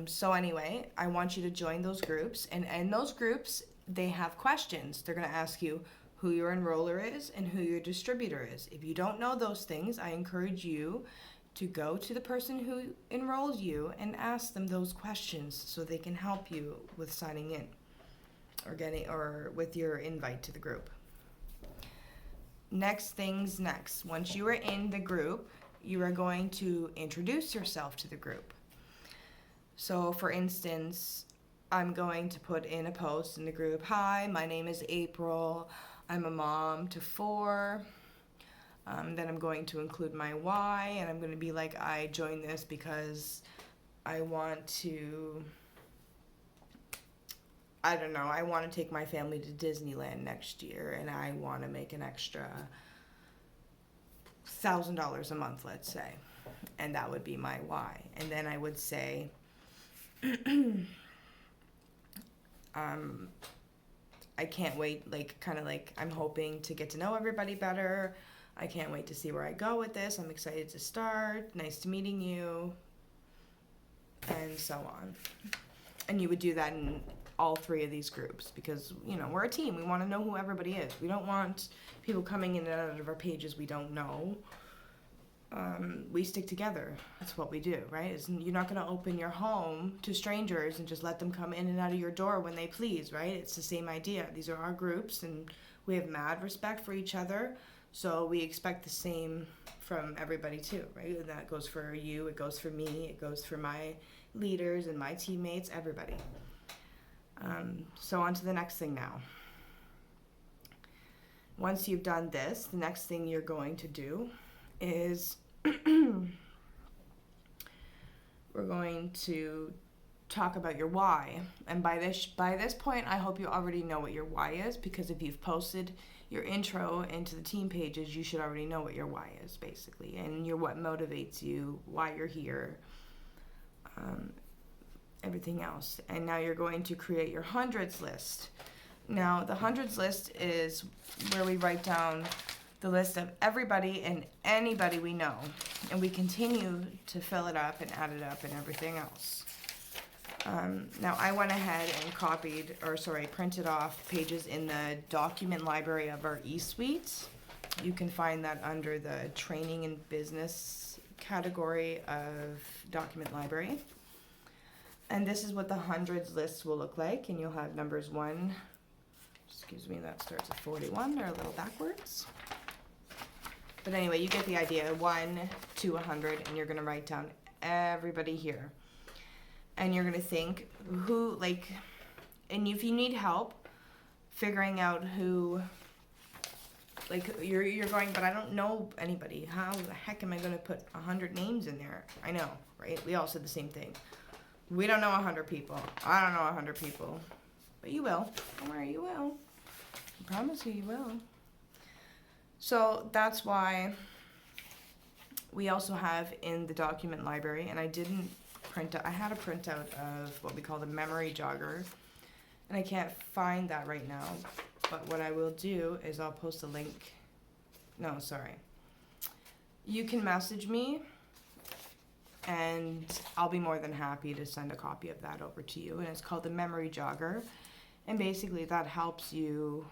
So anyway, I want you to join those groups, and in those groups, they have questions. They're going to ask you who your enroller is and who your distributor is. If you don't know those things, I encourage you to go to the person who enrolled you and ask them those questions so they can help you with signing in or with your invite to the group. Next things next. Once you are in the group, you are going to introduce yourself to the group. So for instance, I'm going to put in a post in the group, "Hi, my name is April. I'm a mom to 4. Then I'm going to include my why, and I'm going to be like, I joined this because I want to, I don't know, I want to take my family to Disneyland next year, and I want to make an extra $1,000 a month, let's say." And that would be my why. And then I would say, I can't wait, like, kind of like, I'm hoping to get to know everybody better. I can't wait to see where I go with this. I'm excited to start. Nice to meeting you. And so on. And you would do that in all 3 of these groups because, you know, we're a team. We want to know who everybody is. We don't want people coming in and out of our pages we don't know. We stick together. That's what we do, right? You're not going to open your home to strangers and just let them come in and out of your door when they please, right? It's the same idea. These are our groups, and we have mad respect for each other, so we expect the same from everybody too, right? And that goes for you, it goes for me, it goes for my leaders and my teammates, everybody. So on to the next thing now. Once you've done this, the next thing you're going to do is we're going to talk about your why. And by this point, I hope you already know what your why is, because if you've posted your intro into the team pages, you should already know what your why is, basically, and what motivates you, why you're here, everything else. And now you're going to create your hundreds list. Now, the hundreds list is where we write down the list of everybody and anybody we know, and we continue to fill it up and add it up and everything else. Now I went ahead and printed off pages in the document library of our eSuite. You can find that under the training and business category of document library. And this is what the hundreds list will look like, and you'll have numbers that starts at 41, they're a little backwards. But anyway, you get the idea, 1 to 100, and you're going to write down everybody here. And you're going to think and if you need help figuring out who, you're going, but I don't know anybody. How the heck am I going to put 100 names in there? I know, right? We all said the same thing. We don't know 100 people. I don't know 100 people. But you will. Don't worry, you will. I promise you will. So that's why we also have in the document library, and I had a printout of what we call the memory jogger, and I can't find that right now, but what I will do is I'll post a link. No, sorry. You can message me, and I'll be more than happy to send a copy of that over to you, and it's called the memory jogger, and basically that helps you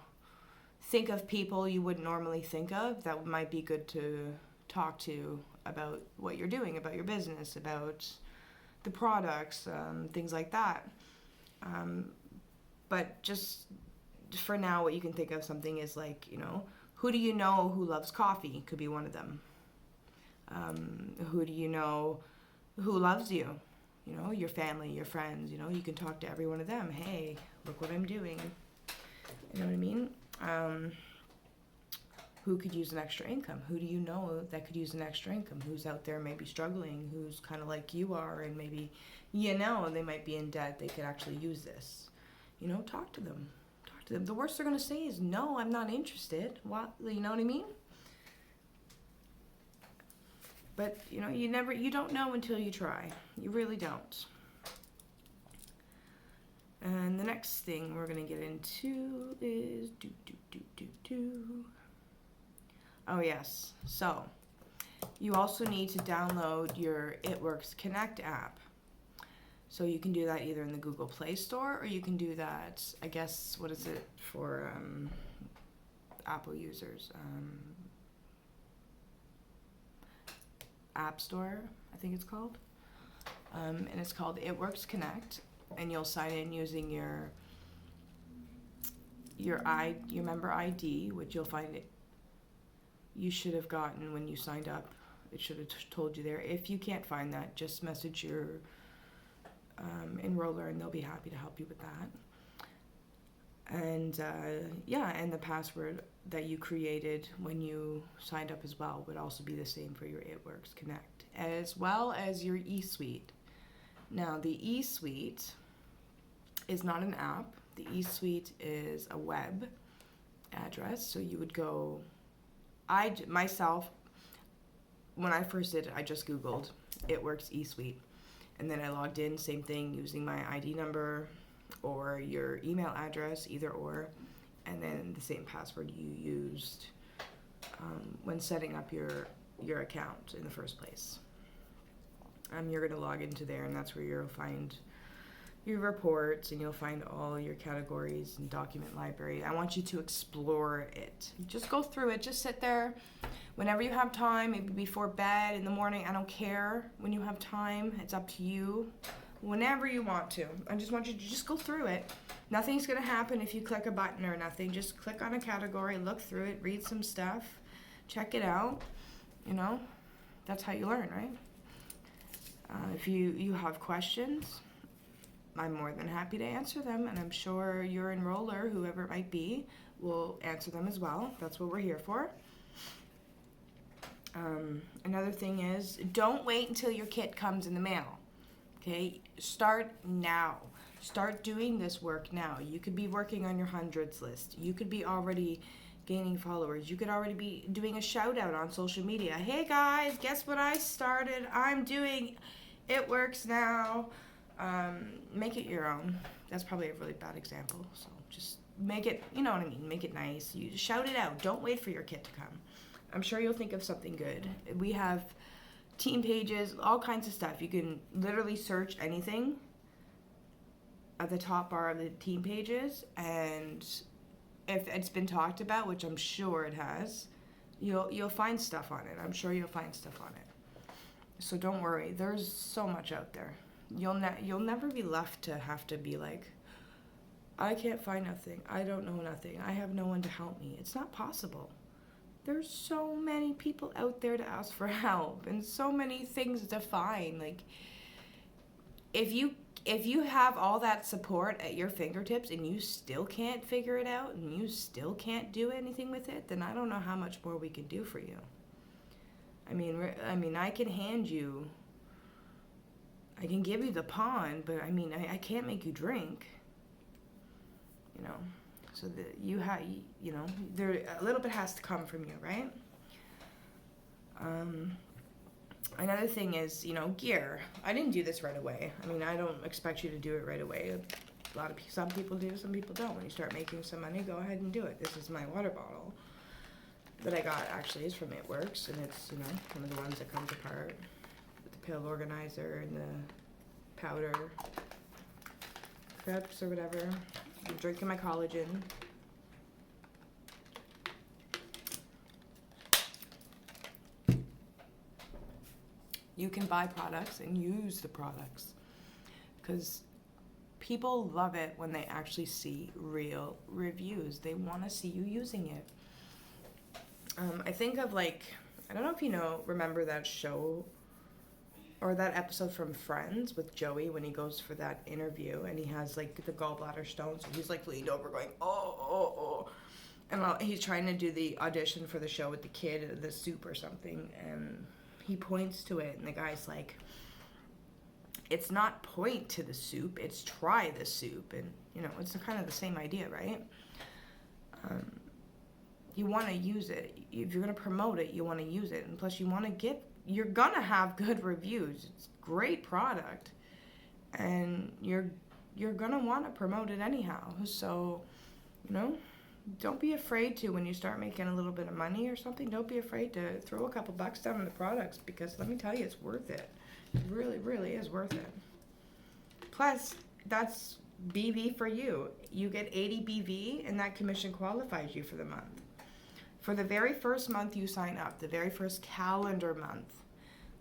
think of people you wouldn't normally think of that might be good to talk to about what you're doing, about your business, about the products, things like that. But just for now, what you can think of something is like, who do you know who loves coffee? Could be one of them. Who do you know who loves you? Your family, your friends, you can talk to every one of them. Hey, look what I'm doing. You know what I mean? Who could use an extra income? Who do you know that could use an extra income? Who's out there maybe struggling, who's kind of like you are, and maybe, they might be in debt, they could actually use this. Talk to them. The worst they're going to say is, no, I'm not interested. What? You know what I mean? But, you don't know until you try. You really don't. And the next thing we're going to get into is Oh, yes. So, you also need to download your It Works Connect app. So you can do that either in the Google Play Store, or you can do that, I guess, what is it for Apple users? App Store, I think it's called. And it's called It Works Connect, and you'll sign in using your member ID, which you'll find it you should have gotten when you signed up. It should have told you there. If you can't find that, just message your enroller and they'll be happy to help you with that. And and the password that you created when you signed up as well would also be the same for your It Works Connect, as well as your eSuite. Now, the eSuite is not an app. The eSuite is a web address. So you would go, myself, when I first did it, I just Googled It Works eSuite. And then I logged in, same thing, using my ID number or your email address, either or, and then the same password you used when setting up your account in the first place. You're going to log into there, and that's where you'll find your reports, and you'll find all your categories and document library. I want you to explore it. Just go through it. Just sit there whenever you have time, maybe before bed, in the morning. I don't care when you have time. It's up to you. Whenever you want to. I just want you to just go through it. Nothing's going to happen if you click a button or nothing. Just click on a category, look through it, read some stuff, check it out. You know, that's how you learn, right? If you have questions, I'm more than happy to answer them, and I'm sure your enroller, whoever it might be, will answer them as well. That's what we're here for. Another thing is, don't wait until your kit comes in the mail. Okay, start now. Start doing this work now. You could be working on your hundreds list. You could be already gaining followers. You could already be doing a shout out on social media. Hey guys, guess what I started? I'm doing It Works now. Make it your own. That's probably a really bad example. So just make it, you know what I mean? Make it nice. You shout it out. Don't wait for your kit to come. I'm sure you'll think of something good. We have team pages, all kinds of stuff. You can literally search anything at the top bar of the team pages, and if it's been talked about, which I'm sure it has, you'll find stuff on it. I'm sure you'll find stuff on it. So don't worry. There's so much out there. You'll never be left to have to be like, I can't find nothing. I don't know nothing. I have no one to help me. It's not possible. There's so many people out there to ask for help, and so many things to find. Like, if you have all that support at your fingertips and you still can't figure it out and you still can't do anything with it, then I don't know how much more we can do for you. I mean, I can give you the pond, but I can't make you drink. You know. So that there a little bit has to come from you, right? Another thing is, gear. I didn't do this right away. I don't expect you to do it right away. Some people do, some people don't. When you start making some money, go ahead and do it. This is my water bottle that I got, actually, is from It Works, and it's, one of the ones that comes apart with the pill organizer and the powder cups or whatever. I'm drinking my collagen. You can buy products and use the products, because people love it when they actually see real reviews. They want to see you using it. I think of, I don't know if remember that show or that episode from Friends with Joey when he goes for that interview and he has the gallbladder stone, so he's leaned over going, oh. And he's trying to do the audition for the show with the kid, the soup or something, and he points to it and the guy's like, it's not point to the soup, it's try the soup. And it's kind of the same idea, right? You want to use it. If you're going to promote it, you want to use it, and plus you're gonna have good reviews. It's great product, and you're gonna want to promote it anyhow. So, don't be afraid to, when you start making a little bit of money or something, don't be afraid to throw a couple bucks down on the products, because let me tell you, it's worth it. It really, really is worth it. Plus, that's BV for you. You get 80 BV, and that commission qualifies you for the month. For the very first month you sign up, the very first calendar month.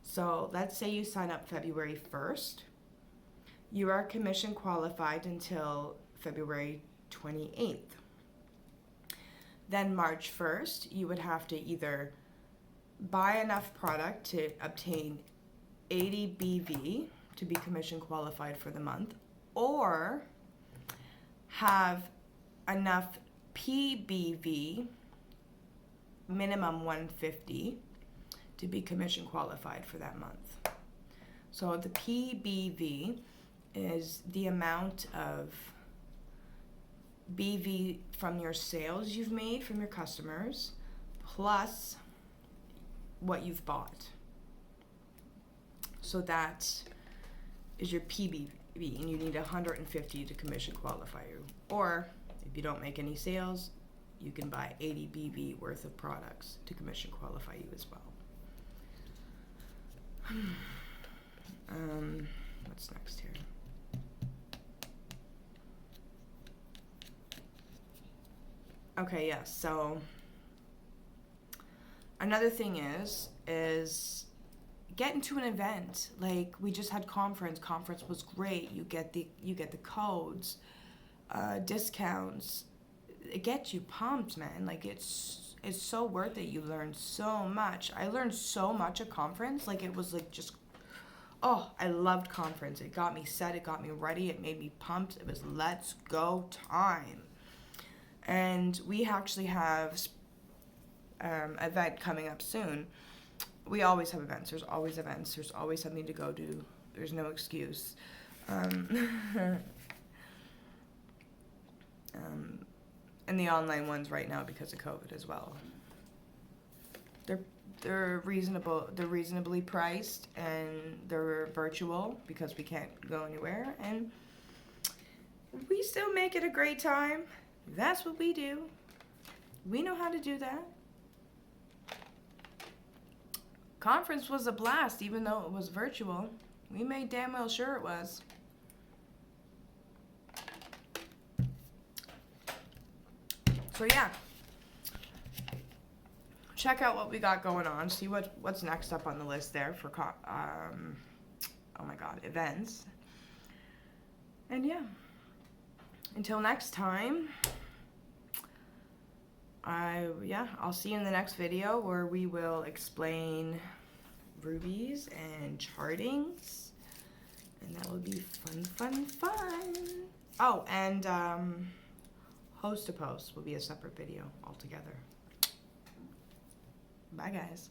So let's say you sign up February 1st. You are commission qualified until February 28th. Then March 1st, you would have to either buy enough product to obtain 80 BV to be commission qualified for the month, or have enough PBV, minimum 150, to be commission qualified for that month. So the PBV is the amount of BV from your sales you've made from your customers plus what you've bought. So that is your PBV, and you need 150 to commission qualify you. Or if you don't make any sales, you can buy 80 BV worth of products to commission qualify you as well. What's next here? Okay, yes, so another thing is get into an event. Like, we just had conference was great. You get the codes, discounts. It gets you pumped, man. Like, it's so worth it. You learn so much. I learned so much at conference. Like, it was like just, oh, I loved conference. It got me set, it got me ready, it made me pumped. It was let's go time. And we actually have event coming up soon. We always have events. There's always events. There's always something to go do. There's no excuse. And the online ones right now because of COVID as well. They're reasonable. They're reasonably priced, and they're virtual because we can't go anywhere. And we still make it a great time. That's what we do. We know how to do that. Conference was a blast, even though it was virtual. We made damn well sure it was. So yeah, check out what we got going on. See what's next up on the list there for oh my god, events. And yeah, until next time, I'll see you in the next video where we will explain rubies and chartings, and that will be fun. Oh, and host to post will be a separate video altogether. Bye guys.